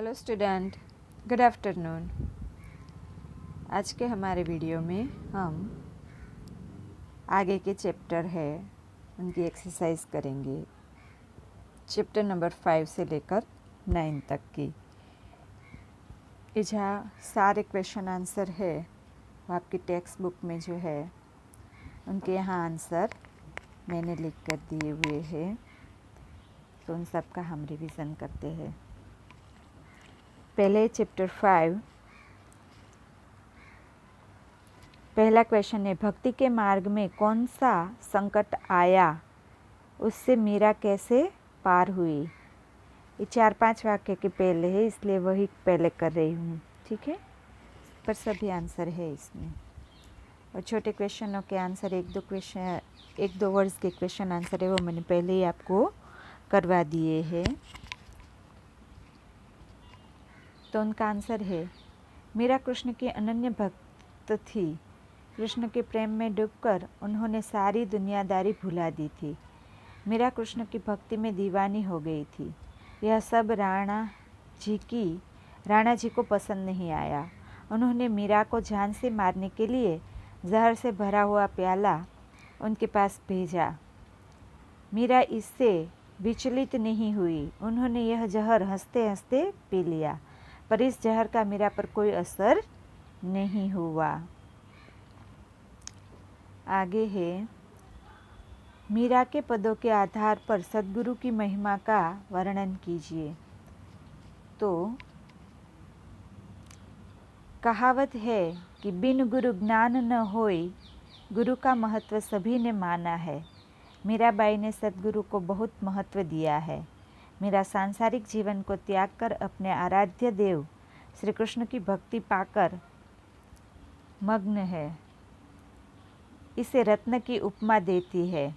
Hello student, good afternoon. आज के हमारे वीडियो में हम आगे के चैप्टर है उनकी एक्सरसाइज करेंगे। चैप्टर नंबर 5 से लेकर 9 तक की। ये जहाँ सारे क्वेश्चन आंसर है वो आपकी टेक्स्ट बुक में जो है उनके यहाँ आंसर मैंने लिख कर दिए हुए हैं, तो उन सब का हम रिवीजन करते हैं। पहले चैप्टर 5 पहला क्वेश्चन है, भक्ति के मार्ग में कौन सा संकट आया, उससे मीरा कैसे पार हुई। ये 4-5 वाक्य के पहले है, इसलिए वही पहले कर रही हूँ, ठीक है। पर सभी आंसर है इसमें, और छोटे क्वेश्चनों के आंसर एक दो वर्ड्स के क्वेश्चन आंसर है वो मैंने पहले ही आपको करवा दिए हैं। तो उनका आंसर है, मीरा कृष्ण की अनन्य भक्त थी। कृष्ण के प्रेम में डूबकर उन्होंने सारी दुनियादारी भुला दी थी। मीरा कृष्ण की भक्ति में दीवानी हो गई थी। यह सब राणा जी को पसंद नहीं आया। उन्होंने मीरा को जान से मारने के लिए जहर से भरा हुआ प्याला उनके पास भेजा। मीरा इससे विचलित नहीं हुई। उन्होंने यह जहर हंसते हंसते पी लिया, पर इस जहर का मीरा पर कोई असर नहीं हुआ। आगे है, मीरा के पदों के आधार पर सद्गुरु की महिमा का वर्णन कीजिए। तो कहावत है कि बिन गुरु ज्ञान न होय, गुरु का महत्व सभी ने माना है। मीराबाई ने सद्गुरु को बहुत महत्व दिया है। मीरा सांसारिक जीवन को त्याग कर अपने आराध्य देव श्री कृष्ण की भक्ति पाकर मग्न है। इसे रत्न की उपमा देती है।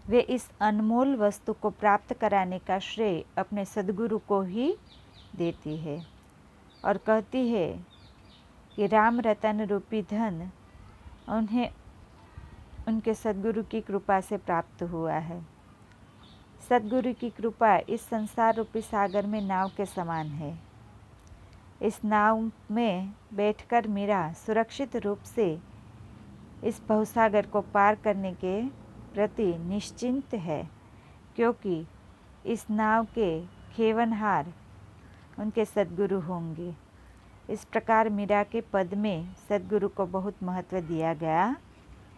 वे इस अनमोल वस्तु को प्राप्त कराने का श्रेय अपने सद्गुरु को ही देती है, और कहती है कि राम रतन रूपी धन उन्हें उनके सद्गुरु की कृपा से प्राप्त हुआ है। सद्गुरु की कृपा इस संसार रूपी सागर में नाव के समान है। इस नाव में बैठकर मीरा सुरक्षित रूप से इस भवसागर को पार करने के प्रति निश्चिंत है, क्योंकि इस नाव के खेवनहार उनके सद्गुरु होंगे। इस प्रकार मीरा के पद में सद्गुरु को बहुत महत्व दिया गया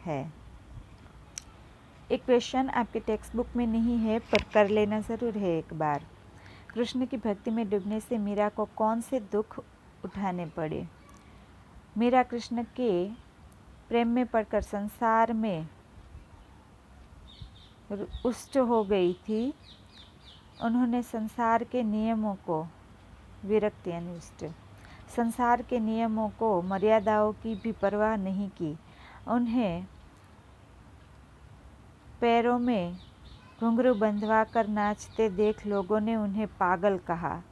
है। एक क्वेश्चन आपके टेक्स्ट बुक में नहीं है, पर कर लेना ज़रूर है एक बार। कृष्ण की भक्ति में डूबने से मीरा को कौन से दुख उठाने पड़े। मीरा कृष्ण के प्रेम में पड़कर संसार में रुष्ट हो गई थी। उन्होंने संसार के नियमों को संसार के नियमों को, मर्यादाओं की भी परवाह नहीं की। उन्हें पैरों में घुंघरू बंधवा कर नाचते देख लोगों ने उन्हें पागल कहा।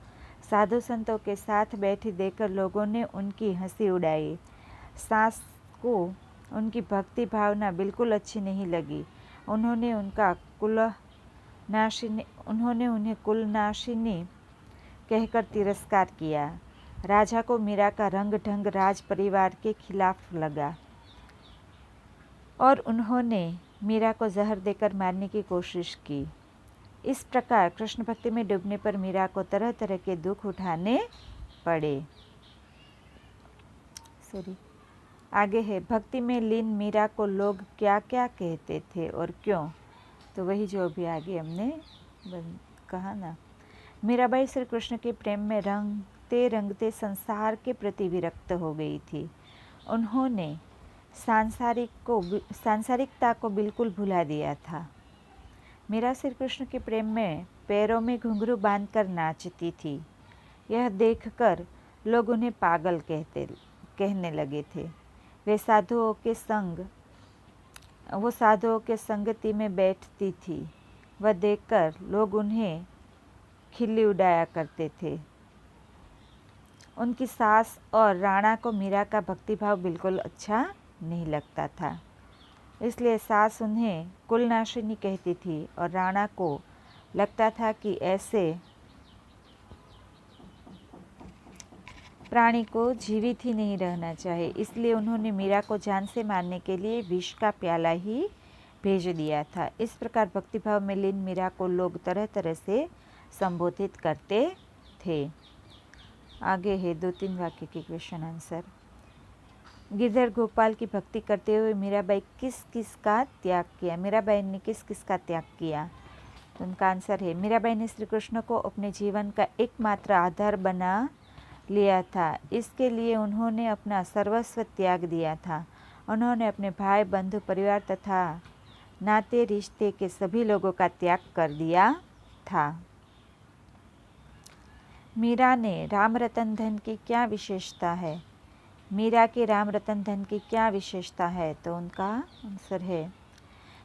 साधु संतों के साथ बैठी देखकर लोगों ने उनकी हंसी उड़ाई। सास को उनकी भक्ति भावना बिल्कुल अच्छी नहीं लगी। उन्होंने उन्हें कुलनाशिनी कहकर तिरस्कार किया। राजा को मीरा का रंग ढंग राज परिवार के खिलाफ लगा, और उन्होंने मीरा को जहर देकर मारने की कोशिश की। इस प्रकार कृष्ण भक्ति में डूबने पर मीरा को तरह तरह के दुख उठाने पड़े। आगे है, भक्ति में लीन मीरा को लोग क्या क्या कहते थे और क्यों। तो वही जो अभी आगे हमने कहा ना। मीराबाई श्री कृष्ण के प्रेम में रंगते रंगते संसार के प्रति विरक्त हो गई थी। उन्होंने सांसारिकता को बिल्कुल भुला दिया था। मीरा श्री कृष्ण के प्रेम में पैरों में घुंघरू बांधकर नाचती थी। यह देखकर लोग उन्हें पागल कहने लगे थे। वो साधुओं के संगति में बैठती थी। वह देखकर लोग उन्हें खिल्ली उड़ाया करते थे। उनकी सास और राणा को मीरा का भक्तिभाव बिल्कुल अच्छा नहीं लगता था, इसलिए सास उन्हें कुलनाशिनी कहती थी, और राणा को लगता था कि ऐसे प्राणी को जीवित ही नहीं रहना चाहिए, इसलिए उन्होंने मीरा को जान से मारने के लिए विष का प्याला ही भेज दिया था। इस प्रकार भक्तिभाव में लीन मीरा को लोग तरह तरह से संबोधित करते थे। आगे है 2-3 वाक्य के क्वेश्चन आंसर। गिरधर गोपाल की भक्ति करते हुए मीराबाई किस किस का त्याग किया? मीराबाई ने किस किस का त्याग किया? तो उनका आंसर है, मीराबाई ने श्री कृष्ण को अपने जीवन का एकमात्र आधार बना लिया था। इसके लिए उन्होंने अपना सर्वस्व त्याग दिया था। उन्होंने अपने भाई, बंधु, परिवार तथा नाते रिश्ते के सभी लोगों का त्याग कर दिया था। मीरा ने राम रतन धन की क्या विशेषता है? मीरा के राम रतन धन की क्या विशेषता है? तो उनका आंसर है,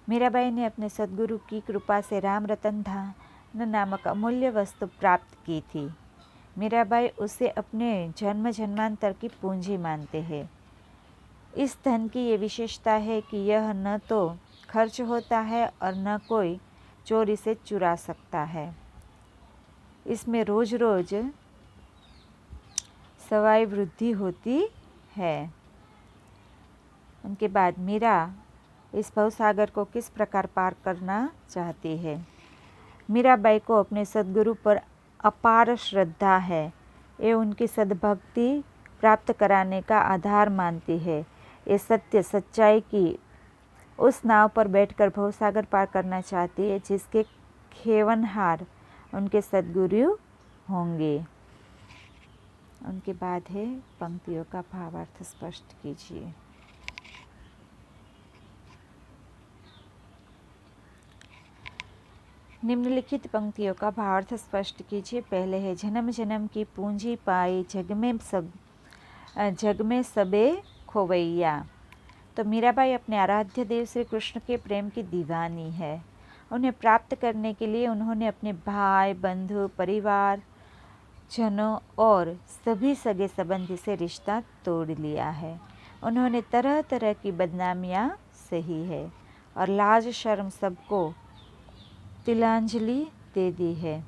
मीराबाई ने अपने सद्गुरु की कृपा से राम रतन धन नामक अमूल्य वस्तु प्राप्त की थी। मीराबाई उसे अपने जन्म जन्मांतर की पूंजी मानते हैं। इस धन की ये विशेषता है कि यह न तो खर्च होता है और न कोई चोरी से चुरा सकता है। इसमें रोज रोज सवाई वृद्धि होती है। उनके बाद मीरा इस भवसागर को किस प्रकार पार करना चाहती है? मीराबाई को अपने सद्गुरु पर अपार श्रद्धा है। ये उनकी सद्भक्ति प्राप्त कराने का आधार मानती है। ये सत्य सच्चाई की उस नाव पर बैठकर भवसागर पार करना चाहती है जिसके खेवनहार उनके सद्गुरु होंगे। उनके बाद है, पंक्तियों का भावार्थ स्पष्ट कीजिए। निम्नलिखित पंक्तियों का भावार्थ स्पष्ट कीजिए। पहले है, जन्म जन्म की पूंजी पाई जग में सबे खोवैया। तो मीराबाई अपने आराध्य देव श्री कृष्ण के प्रेम की दीवानी है। उन्हें प्राप्त करने के लिए उन्होंने अपने भाई, बंधु, परिवार जनों और सभी सगे संबंधी से रिश्ता तोड़ लिया है। उन्होंने तरह तरह की बदनामियां सही है और लाज शर्म सबको तिलांजलि दे दी है।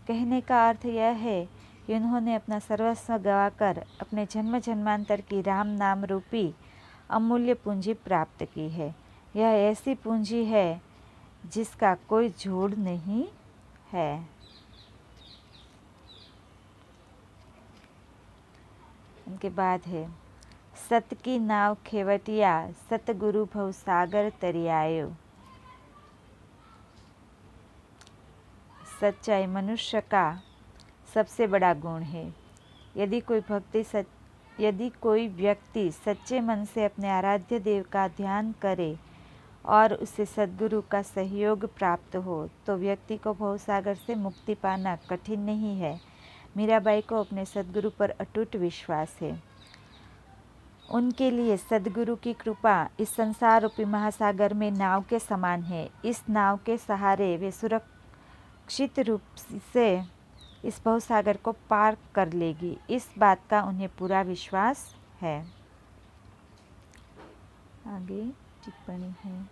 कहने का अर्थ यह है कि उन्होंने अपना सर्वस्व गवाकर अपने जन्म जन्मांतर की राम नाम रूपी अमूल्य पूंजी प्राप्त की है। यह ऐसी पूंजी है जिसका कोई जोड़ नहीं है। उनके बाद है, सत की नाव खेवटिया सतगुरु भवसागर तरियायो। सच्चाई मनुष्य का सबसे बड़ा गुण है। यदि कोई व्यक्ति सच्चे मन से अपने आराध्य देव का ध्यान करे और उसे सद्गुरु का सहयोग प्राप्त हो तो व्यक्ति को भवसागर से मुक्ति पाना कठिन नहीं है। मीराबाई को अपने सद्गुरु पर अटूट विश्वास है। उनके लिए सद्गुरु की कृपा इस संसार रूपी महासागर में नाव के समान है। इस नाव के सहारे वे सुरक्षित रूप से इस भवसागर को पार कर लेगी, इस बात का उन्हें पूरा विश्वास है। आगे टिप्पणी है,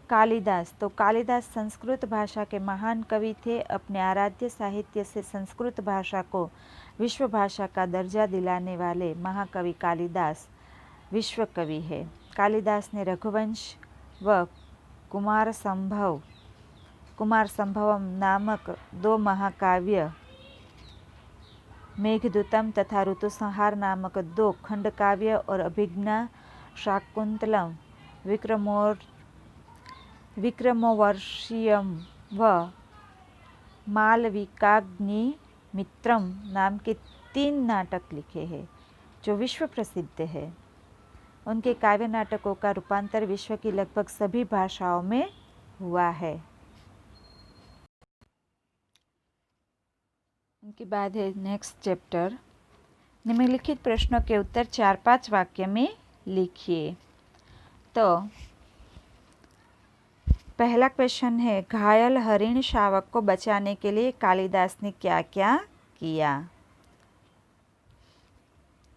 कालिदास। तो कालिदास संस्कृत भाषा के महान कवि थे। अपने आराध्य साहित्य से संस्कृत भाषा को विश्व भाषा का दर्जा दिलाने वाले महाकवि कालिदास विश्व कवि है। कालिदास ने रघुवंश व कुमार संभवम नामक 2 महाकाव्य, मेघदूतम तथा ऋतुसंहार नामक 2 खंडकाव्य और अभिज्ञा शाकुंतलम, विक्रमोर्वशीयम व मालविकाग्निमित्रम नाम के 3 नाटक लिखे हैं जो विश्व प्रसिद्ध है। उनके काव्य नाटकों का रूपांतर विश्व की लगभग सभी भाषाओं में हुआ है। उनके बाद है नेक्स्ट चैप्टर। निम्नलिखित प्रश्नों के उत्तर 4-5 वाक्य में लिखिए। तो पहला क्वेश्चन है, घायल हरिण शावक को बचाने के लिए कालिदास ने क्या क्या किया?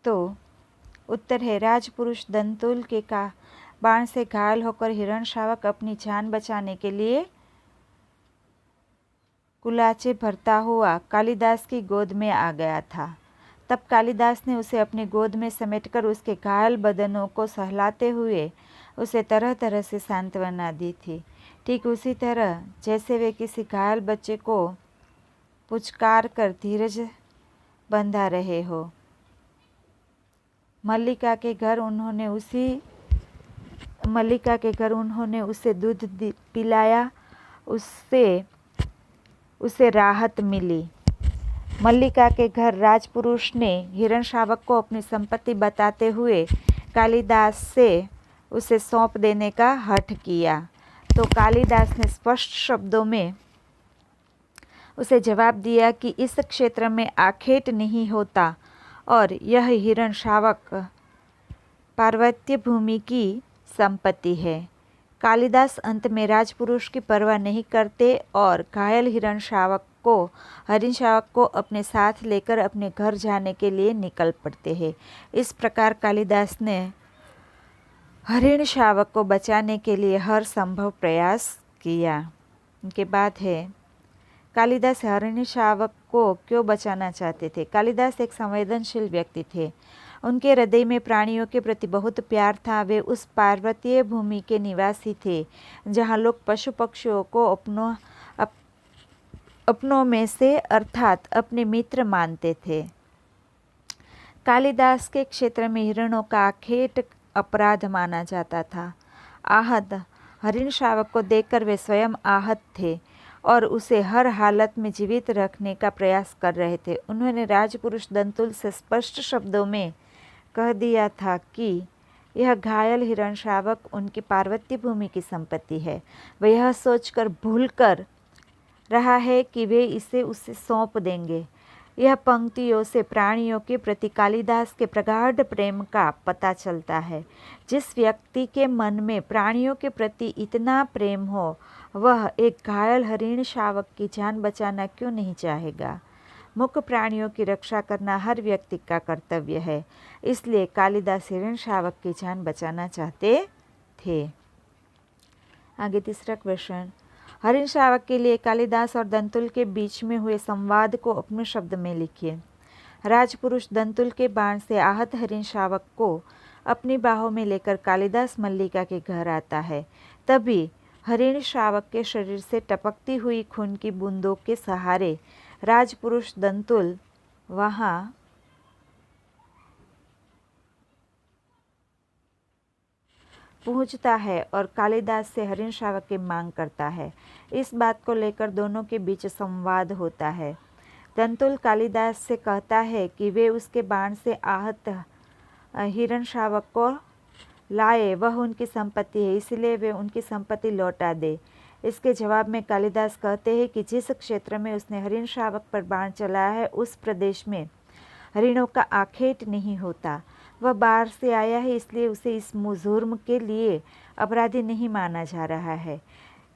तो उत्तर है, राजपुरुष दंतुल के बाण से घायल होकर हिरण शावक अपनी जान बचाने के लिए कुलाचे भरता हुआ कालिदास की गोद में आ गया था। तब कालिदास ने उसे अपनी गोद में समेटकर उसके घायल बदनों को सहलाते हुए उसे तरह तरह से सांत्वना दी थी, ठीक उसी तरह जैसे वे किसी घायल बच्चे को पुचकार कर धीरज बंधा रहे हो। मल्लिका के घर उन्होंने उसे दूध पिलाया, उसे राहत मिली। मल्लिका के घर राजपुरुष ने हिरणशावक को अपनी संपत्ति बताते हुए कालिदास से उसे सौंप देने का हठ किया, तो कालिदास ने स्पष्ट शब्दों में उसे जवाब दिया कि इस क्षेत्र में आखेट नहीं होता और यह हिरणशावक पार्वत्य भूमि की संपत्ति है। कालिदास अंत में राजपुरुष की परवाह नहीं करते और घायल हरिणशावक को अपने साथ लेकर अपने घर जाने के लिए निकल पड़ते हैं। इस प्रकार कालिदास ने हरिणशावक को बचाने के लिए हर संभव प्रयास किया। उनके बाद है कालिदास हरिणशावक को क्यों बचाना चाहते थे। कालिदास एक संवेदनशील व्यक्ति थे। उनके हृदय में प्राणियों के प्रति बहुत प्यार था। वे उस पार्वतीय भूमि के निवासी थे जहाँ लोग पशु पक्षियों को अपनों में से अर्थात अपने मित्र मानते थे। कालिदास के क्षेत्र में हिरणों का आखेट अपराध माना जाता था। आहत हरिणशावक को देखकर वे स्वयं आहत थे और उसे हर हालत में जीवित रखने का प्रयास कर रहे थे। उन्होंने राजपुरुष दंतुल से स्पष्ट शब्दों में कह दिया था कि यह घायल हिरणशावक उनकी पार्वती भूमि की संपत्ति है। वह यह सोचकर भूल कर रहा है कि वे इसे उसे सौंप देंगे। यह पंक्तियों से प्राणियों के प्रति कालिदास के प्रगाढ़ प्रेम का पता चलता है। जिस व्यक्ति के मन में प्राणियों के प्रति इतना प्रेम हो, वह एक घायल हरिणशावक की जान बचाना क्यों नहीं चाहेगा। मुख्य प्राणियों की रक्षा करना हर व्यक्ति का कर्तव्य है, इसलिए कालिदास हिरणशावक की जान बचाना चाहते थे। आगे तीसरा क्वेश्चन, हरिणशावक के लिए कालिदास और दंतुल के बीच में हुए संवाद को अपने शब्द में लिखिए। राजपुरुष दंतुल के बाण से आहत हरिणशावक को अपनी बाहों में लेकर कालिदास मल्लिका के घर आता है। तभी हरिणशावक के शरीर से टपकती हुई खून की बूंदों के सहारे राजपुरुष दंतुल वहां पहुंचता है और कालिदास से हरिणशावक की मांग करता है। इस बात को लेकर दोनों के बीच संवाद होता है। दंतुल कालिदास से कहता है कि वे उसके बाण से आहत हिरणशावक को लाए, वह उनकी संपत्ति है, इसलिए वे उनकी संपत्ति लौटा दे। इसके जवाब में कालिदास कहते हैं कि जिस क्षेत्र में उसने हरिणशावक पर बाण चलाया है उस प्रदेश में हरिणों का आखेट नहीं होता। वह बाहर से आया है, इसलिए उसे इस जुर्म के लिए अपराधी नहीं माना जा रहा है।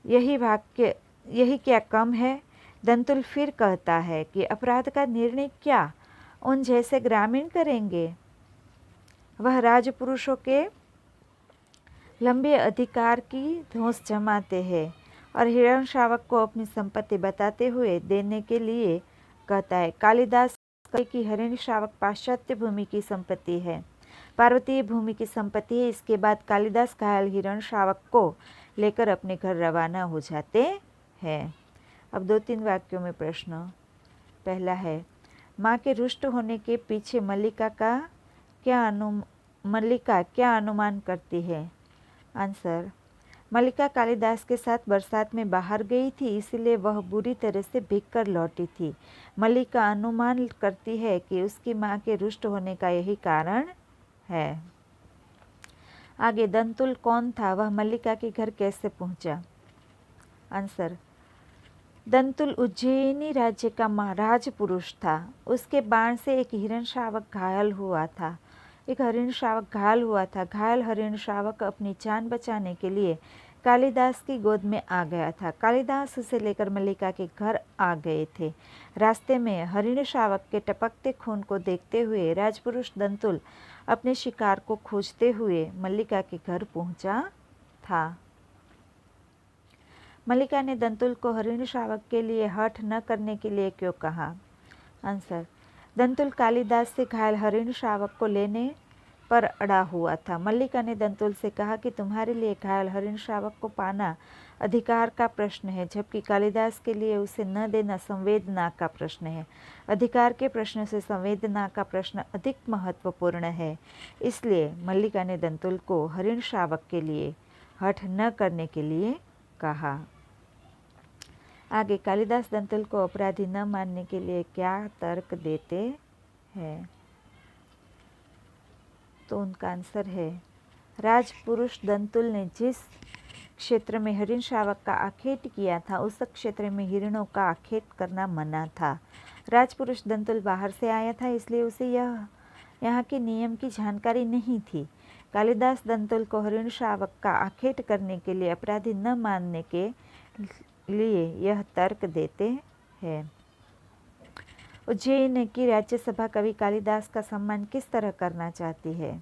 यही क्या कम है। दंतुल फिर कहता है कि अपराध का निर्णय क्या उन जैसे ग्रामीण करेंगे। वह राजपुरुषों के लंबे अधिकार की धौंस जमाते हैं और हिरणशावक को अपनी संपत्ति बताते हुए देने के लिए कहता है। कालिदास कहते कि हरिणशावक पाश्चात्य भूमि की संपत्ति है, पार्वतीय भूमि की संपत्ति है। इसके बाद कालिदास घायल हिरणशावक को लेकर अपने घर रवाना हो जाते हैं। अब 2-3 वाक्यों में प्रश्न। पहला है, माँ के रुष्ट होने के पीछे मल्लिका क्या अनुमान करती है। आंसर, मल्लिका कालिदास के साथ बरसात में बाहर गई थी, इसलिए वह बुरी तरह से भीग कर लौटी थी। मल्लिका अनुमान करती है कि उसकी माँ के रुष्ट होने का यही कारण है। आगे, दंतुल कौन था, वह मल्लिका के घर कैसे पहुंचा। आंसर, दंतुल उज्जैनी राज्य का महाराज पुरुष था। उसके बाण से एक हिरणशावक घायल हुआ था। घायल हरिणशावक अपनी जान बचाने के लिए कालिदास की गोद में आ गया था। कालिदास उसे लेकर मल्लिका के घर आ गए थे। रास्ते में हरिणशावक के टपकते खून को देखते हुए राजपुरुष दंतुल अपने शिकार को खोजते हुए मल्लिका के घर पहुंचा था। मल्लिका ने दंतुल को हरिण श्रावक के लिए हठ न करने के लिए क्यों कहा? आंसर, दंतुल कालिदास से घायल हरिण श्रावक को लेने पर अड़ा हुआ था। मल्लिका ने दंतुल से कहा कि तुम्हारे लिए घायल हरिण श्रावक को पाना अधिकार का प्रश्न है, जबकि कालिदास के लिए उसे न देना संवेदना का प्रश्न है। अधिकार के प्रश्न से संवेदना का प्रश्न अधिक महत्वपूर्ण है। इसलिए मल्लिका ने दंतुल को हरिण श्रावक के लिए हठ न करने के लिए कहा। आगे कालिदास दंतुल को अपराधी न मानने के लिए क्या तर्क देते हैं? तो उनका आंसर है, राजपुरुष दंतुल ने जिस क्षेत्र में हरिण श्रावक का आखेट किया था उस क्षेत्र में हिरणों का आखेट करना मना था। राजपुरुष दंतुल बाहर से आया था, इसलिए उसे यहाँ के नियम की जानकारी नहीं थी। कालिदास दंतुल को हरिण श्रावक का आखेट करने के लिए अपराधी न मानने के लिए यह तर्क देते हैं। उज्जैन की राज्यसभा कवि कालिदास का सम्मान किस तरह करना चाहती है?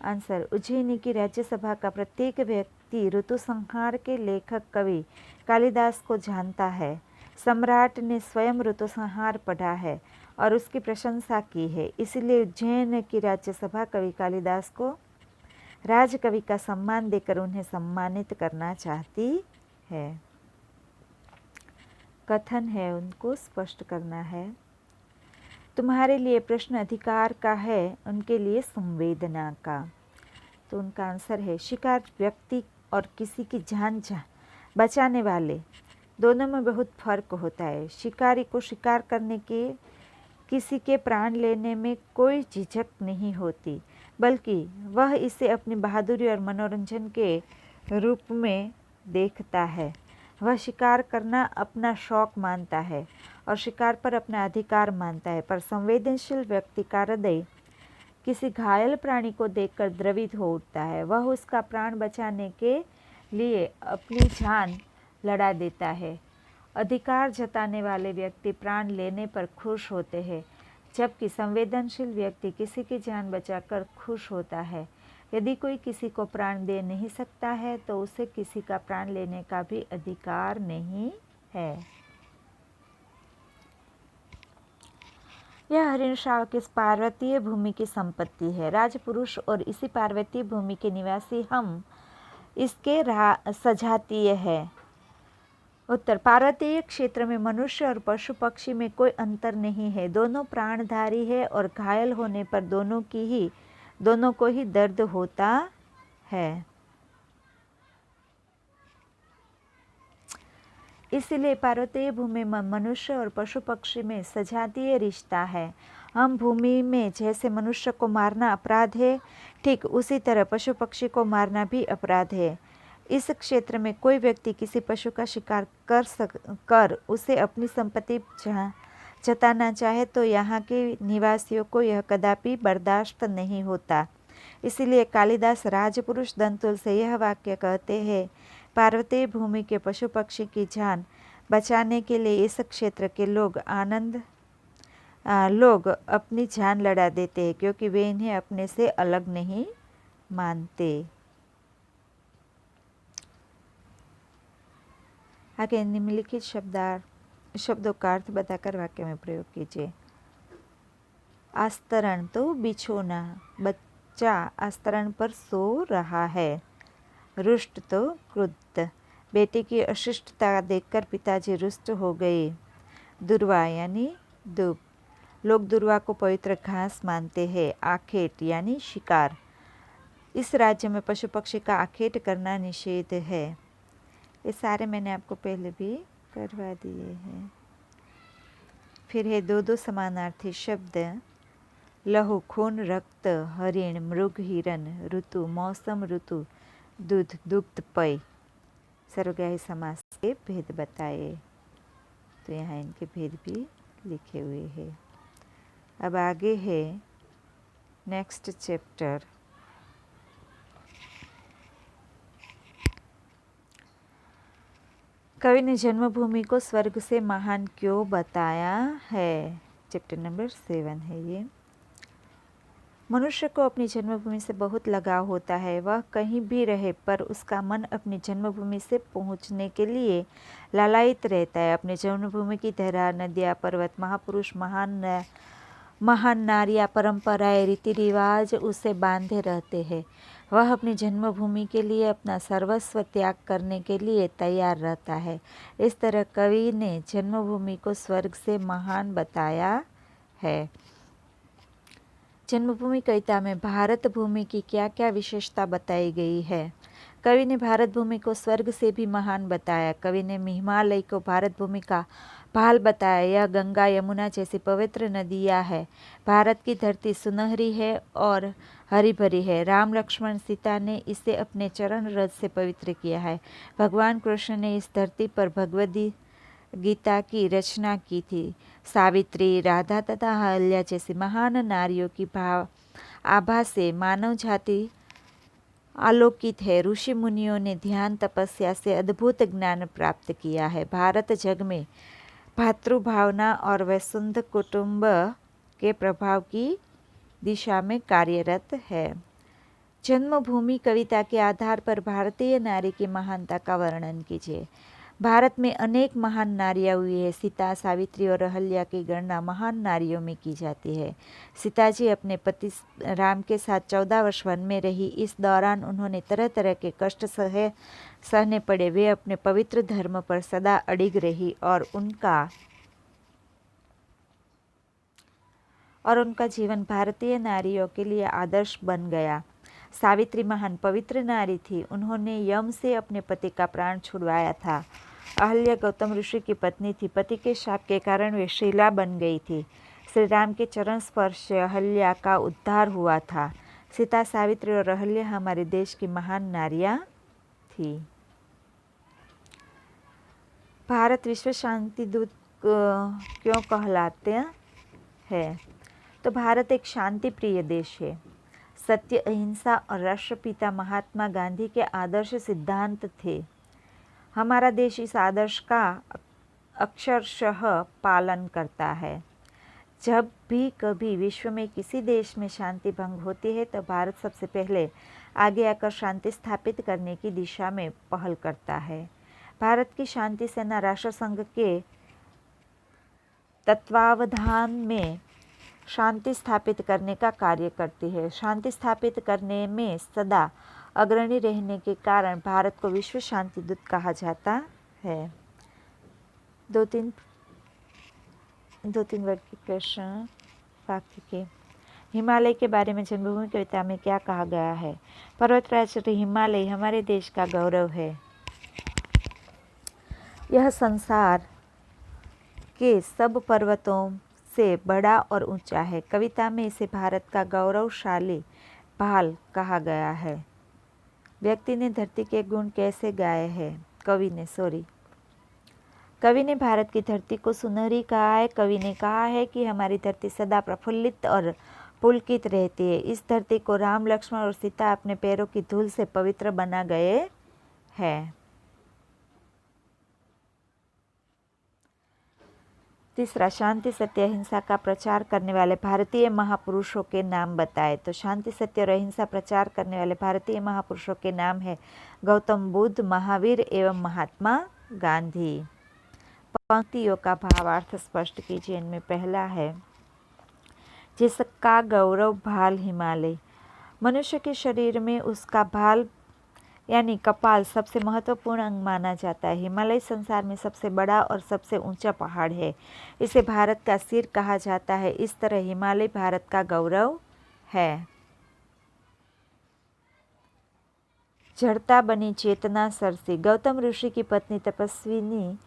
आंसर, उज्जैन की राज्यसभा का प्रत्येक व्यक्ति ऋतु संहार के लेखक कवि कालिदास को जानता है। सम्राट ने स्वयं ऋतु संहार पढ़ा है और उसकी प्रशंसा की है, इसलिए उज्जैन की राज्यसभा कवि कालिदास को राजकवि का सम्मान देकर उन्हें सम्मानित करना चाहती है। कथन है, उनको स्पष्ट करना है। तुम्हारे लिए प्रश्न अधिकार का है, उनके लिए संवेदना का। तो उनका आंसर है, शिकार व्यक्ति और किसी की जान बचाने वाले दोनों में बहुत फर्क होता है। शिकारी को शिकार करने के किसी के प्राण लेने में कोई झिझक नहीं होती, बल्कि वह इसे अपनी बहादुरी और मनोरंजन के रूप में देखता है। वह शिकार करना अपना शौक मानता है और शिकार पर अपना अधिकार मानता है। पर संवेदनशील व्यक्ति का हृदय किसी घायल प्राणी को देखकर द्रवित हो उठता है। वह उसका प्राण बचाने के लिए अपनी जान लड़ा देता है। अधिकार जताने वाले व्यक्ति प्राण लेने पर खुश होते हैं, जबकि संवेदनशील व्यक्ति किसी की जान बचाकर खुश होता है। यदि कोई किसी को प्राण दे नहीं सकता है तो उसे किसी का प्राण लेने का भी अधिकार नहीं है। यह हरिण श्रावक इस पार्वतीय भूमि की संपत्ति है। राजपुरुष और इसी पार्वतीय भूमि के निवासी हम इसके सजातीय है। उत्तर, पार्वतीय क्षेत्र में मनुष्य और पशु पक्षी में कोई अंतर नहीं है। दोनों प्राणधारी है और घायल होने पर दोनों को ही दर्द होता है। इसलिए पार्वतीय भूमि में मनुष्य और पशु पक्षी में सजातीय रिश्ता है। हम भूमि में जैसे मनुष्य को मारना अपराध है, ठीक उसी तरह पशु पक्षी को मारना भी अपराध है। इस क्षेत्र में कोई व्यक्ति किसी पशु का शिकार कर उसे अपनी संपत्ति जताना चाहे तो यहाँ के निवासियों को यह कदापि बर्दाश्त नहीं होता। इसीलिए कालिदास राजपुरुष दंतुल से यह वाक्य कहते हैं, पार्वतीय भूमि के पशु पक्षी की जान बचाने के लिए इस क्षेत्र के लोग अपनी जान लड़ा देते हैं, क्योंकि वे इन्हें अपने से अलग नहीं मानते। आगे निम्नलिखित शब्दों का अर्थ बताकर वाक्य में प्रयोग कीजिए। आस्तरण तो बिछोना, बच्चा आस्तरण पर सो रहा है। रुष्ट तो क्रुद्ध, बेटे की अशिष्टता देखकर पिताजी रुष्ट हो गए। दुर्वा यानी दुब, लोग दुर्वा को पवित्र घास मानते हैं। आखेट यानी शिकार, इस राज्य में पशु पक्षी का आखेट करना निषेध है। ये सारे मैंने आपको पहले भी करवा दिए हैं। फिर है दो समानार्थी शब्द, लहू खून रक्त, हरिण मृग हिरण, ऋतु मौसम ऋतु, दूध दुग्ध पेय। सर्वग्राही समास के भेद बताए, तो यहाँ इनके भेद भी लिखे हुए हैं। अब आगे है नेक्स्ट चैप्टर। कवि ने जन्मभूमि को स्वर्ग से महान क्यों बताया है? चैप्टर नंबर 7 है ये। मनुष्य को अपनी जन्मभूमि से बहुत लगाव होता है। वह कहीं भी रहे पर उसका मन अपनी जन्मभूमि से पहुंचने के लिए लालायित रहता है। अपनी जन्मभूमि की धरा, नदियाँ, पर्वत, महापुरुष, महान नारियाँ, परंपराएं, रीति रिवाज उसे बांधे रहते हैं। वह अपनी जन्मभूमि के लिए अपना सर्वस्व त्याग करने के लिए तैयार रहता है। इस तरह कवि ने जन्मभूमि को स्वर्ग से महान बताया है। जन्मभूमि कविता में भारत भूमि की क्या क्या विशेषता बताई गई है। कवि ने भारत भूमि को स्वर्ग से भी महान बताया। कवि ने हिमालय को भारत भूमि का भाल बताया। यह गंगा, यमुना जैसी पवित्र नदियाँ है। भारत की धरती सुनहरी है और हरी भरी है। राम, लक्ष्मण, सीता ने इसे अपने चरण रज से पवित्र किया है। भगवान कृष्ण ने इस धरती पर भगवद गीता की रचना की थी। सावित्री, राधा तथा अहल्या जैसी महान नारियों की आभा से मानव जाति आलोकित है। ऋषि मुनियों ने ध्यान तपस्या से अद्भुत ज्ञान प्राप्त किया है। भारत जग में भातृभावना और वसुंध कुटुंब के प्रभाव की दिशा में कार्यरत है। जन्मभूमि कविता के आधार पर भारतीय नारी की महानता का वर्णन कीजिए। भारत में अनेक महान नारियाँ हुई है। सीता, सावित्री और अहल्या की गणना महान नारियों में की जाती है। सीता जी अपने पति राम के साथ 14 वर्ष वन में रही। इस दौरान उन्होंने तरह तरह के कष्ट सहने पड़े। वे अपने पवित्र धर्म पर सदा अडिग रही और उनका जीवन भारतीय नारियों के लिए आदर्श बन गया। सावित्री महान पवित्र नारी थी। उन्होंने यम से अपने पति का प्राण छुड़वाया था। अहल्या गौतम ऋषि की पत्नी थी। पति के शाप के कारण वे शिला बन गई थी। श्री राम के चरण स्पर्श से अहल्या का उद्धार हुआ था। सीता, सावित्री और अहल्या हमारे देश की महान नारियां थी। भारत विश्व शांति दूत क्यों कहलाते हैं? तो भारत एक शांति प्रिय देश है। सत्य, अहिंसा और राष्ट्रपिता महात्मा गांधी के आदर्श सिद्धांत थे। हमारा देश इस आदर्श का अक्षरशः पालन करता है। जब भी कभी विश्व में किसी देश में शांति भंग होती है तो भारत सबसे पहले आगे आकर शांति स्थापित करने की दिशा में पहल करता है। भारत की शांति सेना राष्ट्रसंघ के तत्वावधान में शांति स्थापित करने का कार्य करती है। शांति स्थापित करने में सदा अग्रणी रहने के कारण भारत को विश्व शांति दूत कहा जाता है। दो तीन वर्ग के प्रश्न वाक्य के। हिमालय के बारे में जन्मभूमि कविता में क्या कहा गया है? पर्वतराज हिमालय हमारे देश का गौरव है। यह संसार के सब पर्वतों से बड़ा और ऊंचा है। कविता में इसे भारत का गौरवशाली भाल कहा गया है। व्यक्ति ने धरती के गुण कैसे गाए हैं? कवि ने भारत की धरती को सुनहरी कहा है। कवि ने कहा है कि हमारी धरती सदा प्रफुल्लित और पुलकित रहती है। इस धरती को राम, लक्ष्मण और सीता अपने पैरों की धूल से पवित्र बना गए हैं। तीसरा, शांति, सत्य, अहिंसा का प्रचार करने वाले भारतीय महापुरुषों के नाम बताएं। तो शांति, सत्य और अहिंसा प्रचार करने वाले भारतीय महापुरुषों के नाम है गौतम बुद्ध, महावीर एवं महात्मा गांधी। पंक्तियों का भावार्थ स्पष्ट कीजिए। इनमें पहला है, जिसका गौरव भाल हिमालय। मनुष्य के शरीर में उसका भाल यानी कपाल सबसे महत्वपूर्ण अंग माना जाता है। हिमालय संसार में सबसे बड़ा और सबसे ऊंचा पहाड़ है। इसे भारत का सिर कहा जाता है। इस तरह हिमालय भारत का गौरव है। जड़ता बनी चेतना सरसी। गौतम ऋषि की पत्नी तपस्विनी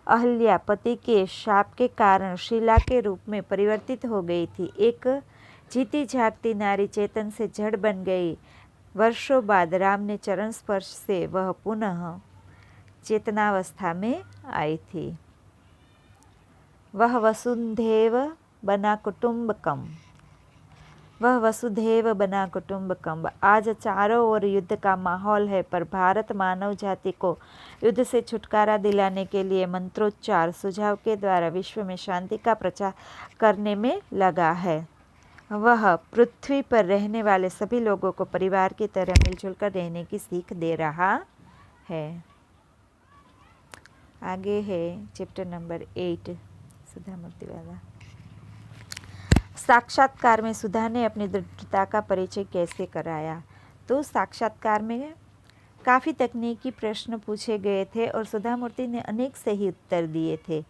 अहल्या पति के शाप के कारण शिला के रूप में परिवर्तित हो गई थी। एक जीती जागती नारी चेतन से जड़ बन गई। वर्षों बाद राम ने चरण स्पर्श से वह पुनः चेतनावस्था में आई थी। वह वसुधैव बना कुटुंबकम। आज चारों ओर युद्ध का माहौल है, पर भारत मानव जाति को युद्ध से छुटकारा दिलाने के लिए मंत्रोच्चार सुझाव के द्वारा विश्व में शांति का प्रचार करने में लगा है। वह पृथ्वी पर रहने वाले सभी लोगों को परिवार की तरह मिलजुल कर रहने की सीख दे रहा है। आगे है चैप्टर नंबर 8, सुधा मूर्ति वाला। साक्षात्कार में सुधा ने अपनी दृढ़ता का परिचय कैसे कराया? तो साक्षात्कार में काफ़ी तकनीकी प्रश्न पूछे गए थे और सुधा मूर्ति ने अनेक सही उत्तर दिए थे,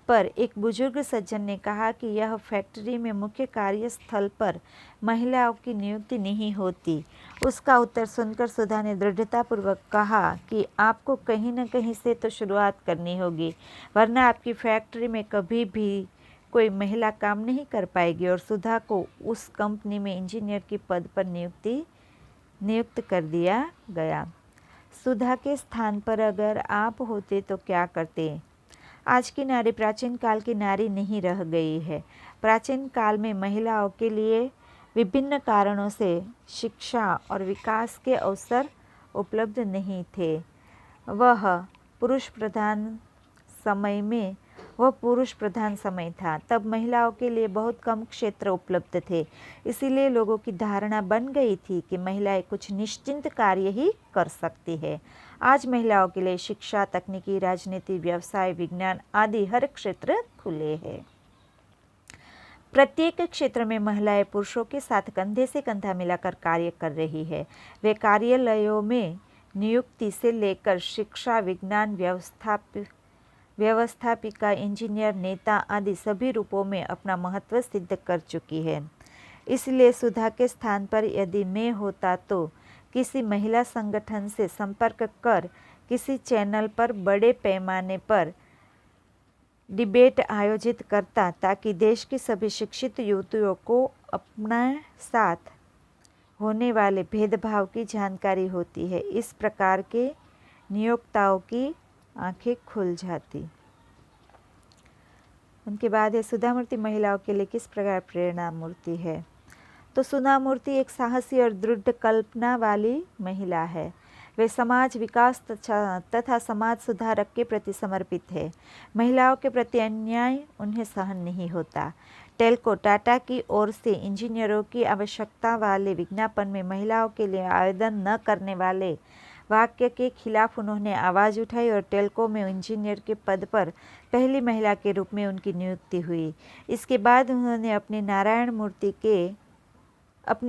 पर एक बुजुर्ग सज्जन ने कहा कि यह फैक्ट्री में मुख्य कार्यस्थल पर महिलाओं की नियुक्ति नहीं होती। उसका उत्तर सुनकर सुधा ने दृढ़तापूर्वक कहा कि आपको कहीं न कहीं से तो शुरुआत करनी होगी, वरना आपकी फैक्ट्री में कभी भी कोई महिला काम नहीं कर पाएगी। और सुधा को उस कंपनी में इंजीनियर के पद पर नियुक्त कर दिया गया। सुधा के स्थान पर अगर आप होते तो क्या करते? आज की नारी प्राचीन काल की नारी नहीं रह गई है। प्राचीन काल में महिलाओं के लिए विभिन्न कारणों से शिक्षा और विकास के अवसर उपलब्ध नहीं थे। वह पुरुष प्रधान समय था। तब महिलाओं के लिए बहुत कम क्षेत्र उपलब्ध थे। इसीलिए लोगों की धारणा बन गई थी कि महिलाएं कुछ निश्चित कार्य ही कर सकती है। आज महिलाओं के लिए शिक्षा, तकनीकी, राजनीति, व्यवसाय, विज्ञान आदि हर क्षेत्र खुले हैं। प्रत्येक क्षेत्र में महिलाएं पुरुषों के साथ कंधे से कंधा मिलाकर कार्य कर रही है। वे कार्यालयों में नियुक्ति से लेकर शिक्षा, विज्ञान, व्यवस्थापिका, इंजीनियर, नेता आदि सभी रूपों में अपना महत्व सिद्ध कर चुकी है। इसलिए सुधा के स्थान पर यदि मैं होता तो किसी महिला संगठन से संपर्क कर किसी चैनल पर बड़े पैमाने पर डिबेट आयोजित करता, ताकि देश की सभी शिक्षित युवतियों को अपने साथ होने वाले भेदभाव की जानकारी होती है। इस प्रकार के नियोक्ताओं की आंखें खुल जाती। उनके बाद है सुधा मूर्ति महिलाओं के लिए किस प्रकार प्रेरणा मूर्ति है? तो सुधा मूर्ति एक साहसी और दृढ़ कल्पना वाली महिला है। वे समाज विकास तथा समाज सुधारक के प्रति समर्पित है। महिलाओं के प्रति अन्याय उन्हें सहन नहीं होता। टेल्को टाटा की ओर से इंजीनियरों की आवश्यकता वाले विज्ञापन में महिलाओं के लिए आवेदन न करने वाले वाक्य के खिलाफ उन्होंने आवाज़ उठाई और टेल्को में इंजीनियर के पद पर पहली महिला के रूप में उनकी नियुक्ति हुई। इसके बाद उन्होंने अपने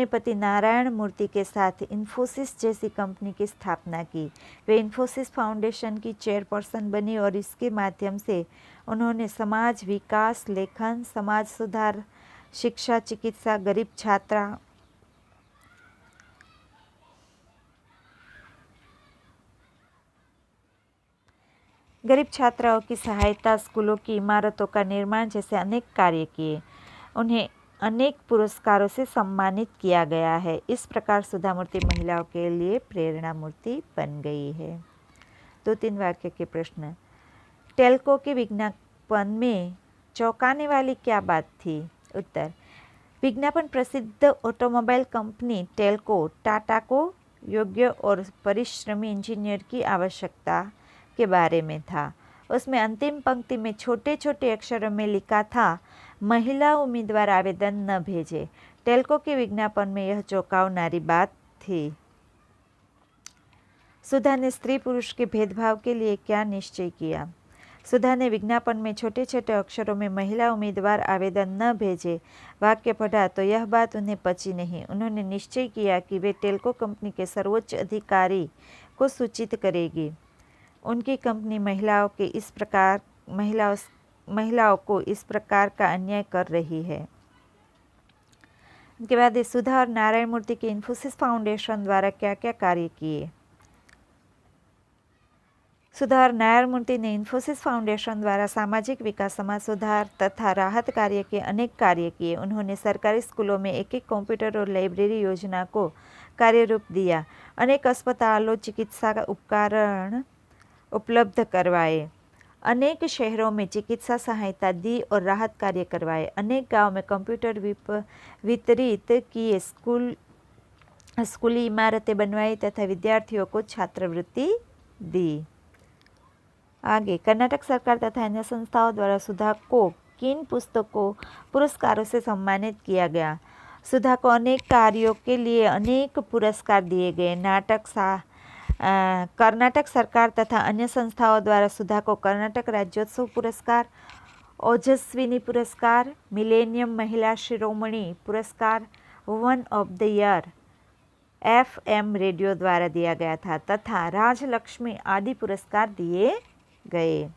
पति नारायण मूर्ति के साथ इन्फोसिस जैसी कंपनी की स्थापना की। वे इन्फोसिस फाउंडेशन की चेयरपर्सन बनी और इसके माध्यम से उन्होंने समाज विकास, लेखन, समाज सुधार, शिक्षा, चिकित्सा, गरीब छात्राओं की सहायता, स्कूलों की इमारतों का निर्माण जैसे अनेक कार्य किए। उन्हें अनेक पुरस्कारों से सम्मानित किया गया है। इस प्रकार सुधा मूर्ति महिलाओं के लिए प्रेरणा मूर्ति बन गई है। 2-3 वाक्य के प्रश्न। टेल्को के विज्ञापन में चौंकाने वाली क्या बात थी? उत्तर। विज्ञापन प्रसिद्ध ऑटोमोबाइल कंपनी टेल्को टाटा को योग्य और परिश्रमी इंजीनियर की आवश्यकता के बारे में था। उसमें अंतिम पंक्ति में छोटे छोटे अक्षरों में लिखा था, महिला उम्मीदवार आवेदन न भेजे। टेल्को के विज्ञापन में यह चौंकावनारी बात थी। सुधा ने स्त्री पुरुष के भेदभाव के लिए क्या निश्चय किया? सुधा ने विज्ञापन में छोटे छोटे अक्षरों में महिला उम्मीदवार आवेदन न भेजे वाक्य पढ़ा तो यह बात उन्हें पची नहीं। उन्होंने निश्चय किया कि वे टेल्को कंपनी के सर्वोच्च अधिकारी को सूचित करेगी। उनकी कंपनी महिलाओं को इस प्रकार का अन्याय कर रही है। उनके बाद सुधा और नारायण मूर्ति के इन्फोसिस फाउंडेशन द्वारा क्या क्या कार्य किए? सुधा और नारायण मूर्ति ने इन्फोसिस फाउंडेशन द्वारा सामाजिक विकास, समाज सुधार तथा राहत कार्य के अनेक कार्य किए। उन्होंने सरकारी स्कूलों में एक कंप्यूटर और लाइब्रेरी योजना को कार्यरूप दिया। अनेक अस्पतालों चिकित्सा उपकरण उपलब्ध करवाए। अनेक शहरों में चिकित्सा सहायता दी और राहत कार्य करवाए। अनेक गांव में कंप्यूटर वितरित किए। स्कूली इमारतें बनवाई तथा विद्यार्थियों को छात्रवृत्ति दी। आगे, कर्नाटक सरकार तथा अन्य संस्थाओं द्वारा सुधा को किन पुरस्कारों से सम्मानित किया गया? सुधा को अनेक कार्यों के लिए अनेक पुरस्कार दिए गए। कर्नाटक सरकार तथा अन्य संस्थाओं द्वारा सुधा को कर्नाटक राज्योत्सव पुरस्कार, ओजस्विनी पुरस्कार, मिलेनियम महिला शिरोमणि पुरस्कार, woman of the year FM radio द्वारा दिया गया था तथा राजलक्ष्मी आदि पुरस्कार दिए गए।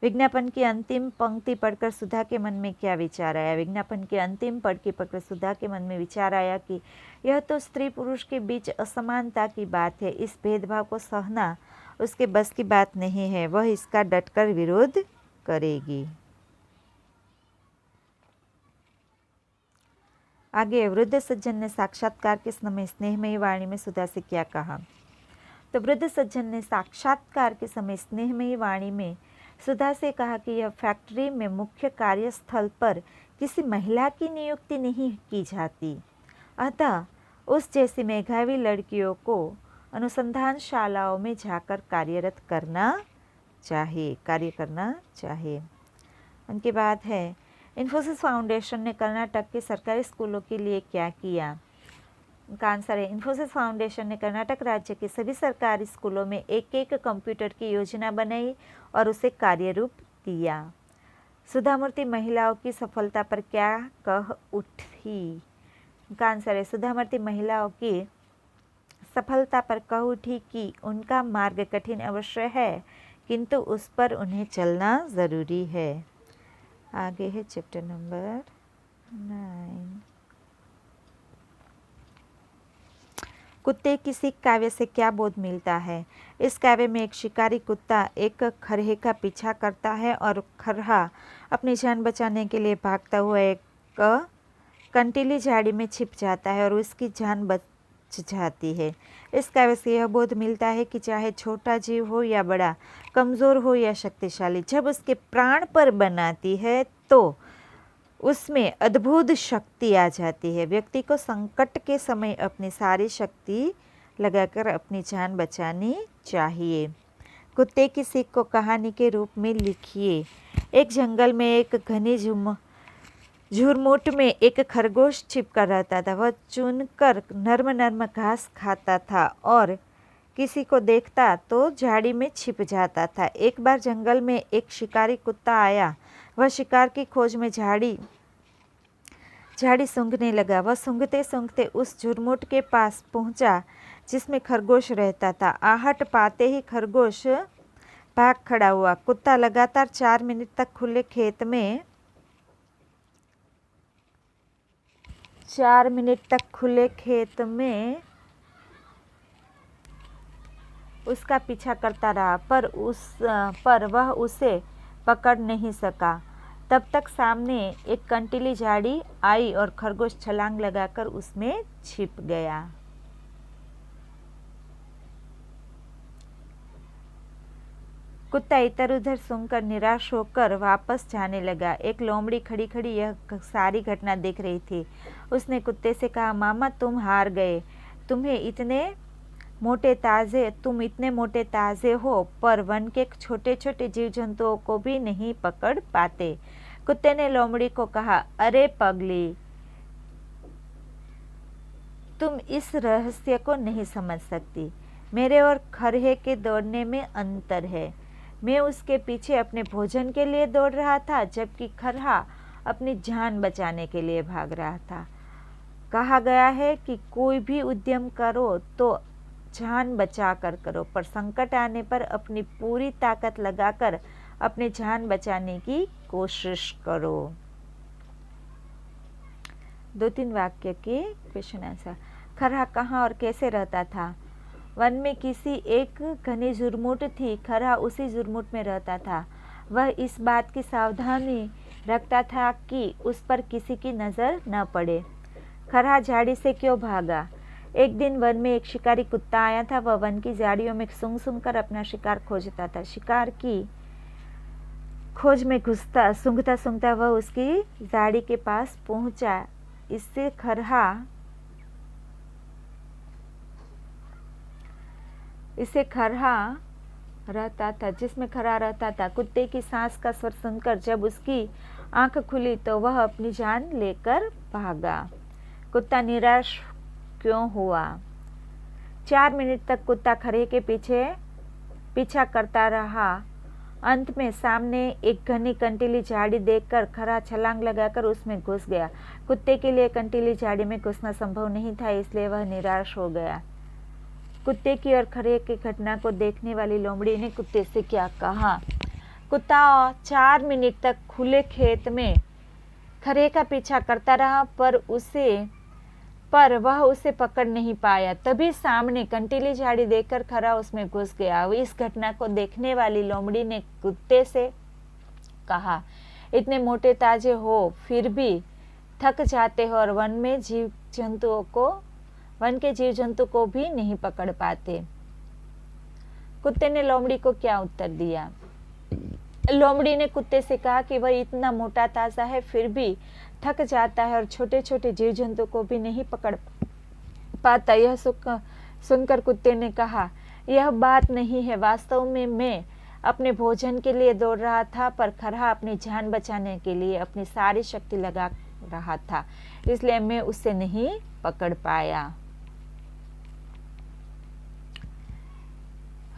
विज्ञापन की अंतिम पंक्ति पढ़कर सुधा के मन में क्या विचार आया? विज्ञापन की अंतिम पंक्ति पढ़कर सुधा के मन में विचार आया कि यह तो स्त्री पुरुष के बीच असमानता की बात है। इस भेदभाव को सहना उसके बस की बात नहीं है। वह इसका डटकर विरोध करेगी। आगे वृद्ध सज्जन ने साक्षात्कार के समय स्नेहमयी वाणी में सुधा से क्या कहा? तो वृद्ध सज्जन ने साक्षात्कार के समय स्नेहमयी वाणी में सुधा से कहा कि यह फैक्ट्री में मुख्य कार्यस्थल पर किसी महिला की नियुक्ति नहीं की जाती, अतः उस जैसी मेधावी लड़कियों को अनुसंधानशालाओं में जाकर कार्य करना चाहिए। उनके बाद है इन्फोसिस फाउंडेशन ने कर्नाटक के सरकारी स्कूलों के लिए क्या किया? उनका आंसर है इन्फोसिस फाउंडेशन ने कर्नाटक राज्य के सभी सरकारी स्कूलों में एक एक कंप्यूटर की योजना बनाई और उसे कार्यरूप दिया। सुधामूर्ति महिलाओं की सफलता पर क्या कह उठी? उनका आंसर है सुधामूर्ति महिलाओं की सफलता पर कह उठी कि उनका मार्ग कठिन अवश्य है, किंतु उस पर उन्हें चलना ज़रूरी है। आगे है चैप्टर नंबर 9। कुत्ते की सीख काव्य से क्या बोध मिलता है? इस काव्य में एक शिकारी कुत्ता एक खरहे का पीछा करता है और खरहा अपनी जान बचाने के लिए भागता हुआ एक कंटीली झाड़ी में छिप जाता है और उसकी जान बच जाती है। इस काव्य से यह बोध मिलता है कि चाहे छोटा जीव हो या बड़ा, कमज़ोर हो या शक्तिशाली, जब उसके प्राण पर बनाती है तो उसमें अद्भुत शक्ति आ जाती है। व्यक्ति को संकट के समय अपनी सारी शक्ति लगाकर अपनी जान बचानी चाहिए। कुत्ते की सीख को कहानी के रूप में लिखिए। एक जंगल में एक घनी झुरमुट में एक खरगोश छिपकर रहता था। वह चुनकर नर्म नर्म घास खाता था और किसी को देखता तो झाड़ी में छिप जाता था। एक बार जंगल में एक शिकारी कुत्ता आया। वह शिकार की खोज में झाड़ी सूंघने लगा। वह सूंघते सूंघते उस झुरमुट के पास पहुंचा जिसमें खरगोश रहता था। आहट पाते ही खरगोश भाग खड़ा हुआ। कुत्ता लगातार 4 मिनट तक खुले खेत में उसका पीछा करता रहा, पर वह उसे पकड़ नहीं सका। तब तक सामने एक कंटीली झाड़ी आई और खरगोश छलांग लगाकर उसमें छिप गया। कुत्ता इधर उधर सूंघकर निराश होकर वापस जाने लगा। एक लोमड़ी खड़ी खड़ी यह सारी घटना देख रही थी। उसने कुत्ते से कहा, मामा तुम हार गए। तुम इतने मोटे ताजे हो, पर वन के छोटे छोटे जीव जंतुओं को भी नहीं पकड़ पाते। कुत्ते ने लोमड़ी को कहा, अरे पगली, तुम इस रहस्य को नहीं समझ सकती। मेरे और खरहे के दौड़ने में अंतर है। मैं उसके पीछे अपने भोजन के लिए दौड़ रहा था, जबकि खरहा अपनी जान बचाने के लिए भाग रहा था। कहा गया है कि कोई भी उद्यम करो तो जान बचा कर करो, पर संकट आने पर अपनी पूरी ताकत लगाकर अपनी जान बचाने की कोशिश करो। 2-3 वाक्य के क्वेश्चन आंसर। खरहा कहाँ और कैसे रहता था? वन में किसी एक घनी झुरमुट थी। खरहा उसी झुरमुट में रहता था। वह इस बात की सावधानी रखता था कि उस पर किसी की नज़र न पड़े। खरहा झाड़ी से क्यों भागा? एक दिन वन में एक शिकारी कुत्ता आया था। वह वन की झाड़ियों में सूंघ सूंघ कर अपना शिकार खोजता था। शिकार की खोज में सूंघता सूंघता वह उसकी झाड़ी के पास पहुंचा। इससे खरहा रहता था, जिसमें खरहा रहता था। कुत्ते की सांस का स्वर सुनकर जब उसकी आंख खुली तो वह अपनी जान लेकर भागा। कुत्ता निराश क्यों हुआ? 4 मिनट तक कुत्ता खरहे के पीछा करता रहा। अंत में सामने एक घनी कंटीली झाड़ी देखकर खरहा छलांग लगाकर उसमें घुस गया। कुत्ते के लिए कंटीली झाड़ी में घुसना संभव नहीं था, इसलिए वह निराश हो गया। कुत्ते की और खरहे की घटना को देखने वाली लोमड़ी ने कुत्ते से क्या कहा? कुत्ता 4 मिनट तक खुले खेत में खरहे का पीछा करता रहा, पर वह उसे पकड़ नहीं पाया। तभी सामने कंटीली झाड़ी देखकर खरहा उसमें घुस गया। इस घटना को देखने वाली लोमड़ी ने कुत्ते से कहा, इतने मोटे ताजे हो फिर भी थक जाते हो और वन के जीव जंतु को भी नहीं पकड़ पाते। कुत्ते ने लोमड़ी को क्या उत्तर दिया? लोमड़ी ने कुत्ते से कहा कि वह इतना मोटा ताजा है फिर भी थक जाता है और छोटे छोटे जीव जंतु को भी नहीं पकड़ पाता। यह सुनकर कुत्ते ने कहा, यह बात नहीं है, वास्तव में मैं अपने भोजन के लिए दौड़ रहा था, पर खरहा अपनी जान बचाने के लिए अपनी सारी शक्ति लगा रहा था, इसलिए मैं उसे नहीं पकड़ पाया।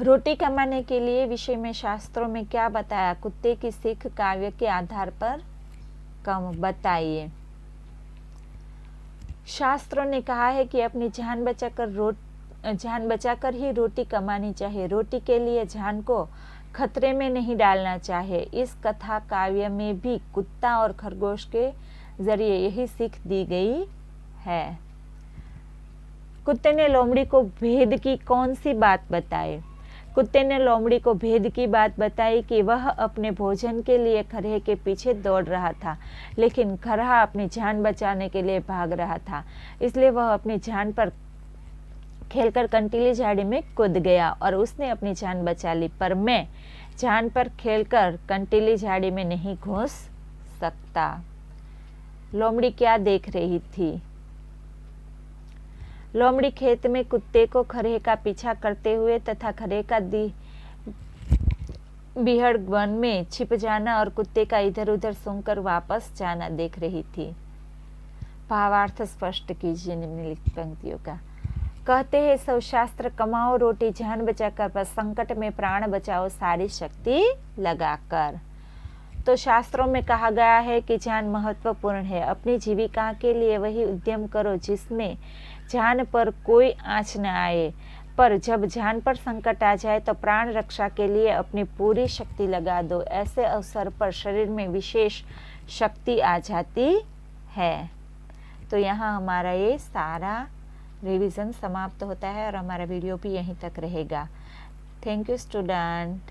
रोटी कमाने के लिए विषय में शास्त्रों में क्या बताया? कुत्ते की सीख काव्य के आधार पर कम बताइए। शास्त्रों ने कहा है कि अपनी जान बचाकर ही रोटी कमानी चाहिए। रोटी के लिए जान को खतरे में नहीं डालना चाहिए। इस कथा काव्य में भी कुत्ता और खरगोश के जरिए यही सीख दी गई है। कुत्ते ने लोमड़ी को भेद की कौन सी बात बताई? कुत्ते ने लोमड़ी को भेद की बात बताई कि वह अपने भोजन के लिए खरहे के पीछे दौड़ रहा था, लेकिन खरहा अपनी जान बचाने के लिए भाग रहा था, इसलिए वह अपनी जान पर खेलकर कंटीली झाड़ी में कूद गया और उसने अपनी जान बचा ली। पर मैं जान पर खेलकर कंटीली झाड़ी में नहीं घुस सकता। लोमड़ी क्या देख रही थी? लोमड़ी खेत में कुत्ते को खरहे का पीछा करते हुए तथा खरहे का बीहड़ वन में छिप जाना और कुत्ते का इधर उधर सूंघकर वापस जाना देख रही थी। भावार्थ स्पष्ट कीजिए निम्नलिखित पंक्तियों का। कहते हैं, सब शास्त्र कमाओ रोटी जान बचाकर, पर संकट में प्राण बचाओ सारी शक्ति लगाकर। तो शास्त्रों में कहा गया है कि जान महत्वपूर्ण है। अपनी जीविका के लिए वही उद्यम करो जिसमें जान पर कोई आँच न आए, पर जब जान पर संकट आ जाए तो प्राण रक्षा के लिए अपनी पूरी शक्ति लगा दो। ऐसे अवसर पर शरीर में विशेष शक्ति आ जाती है। तो यहाँ हमारा ये सारा रिवीजन समाप्त होता है और हमारा वीडियो भी यहीं तक रहेगा। Thank you student.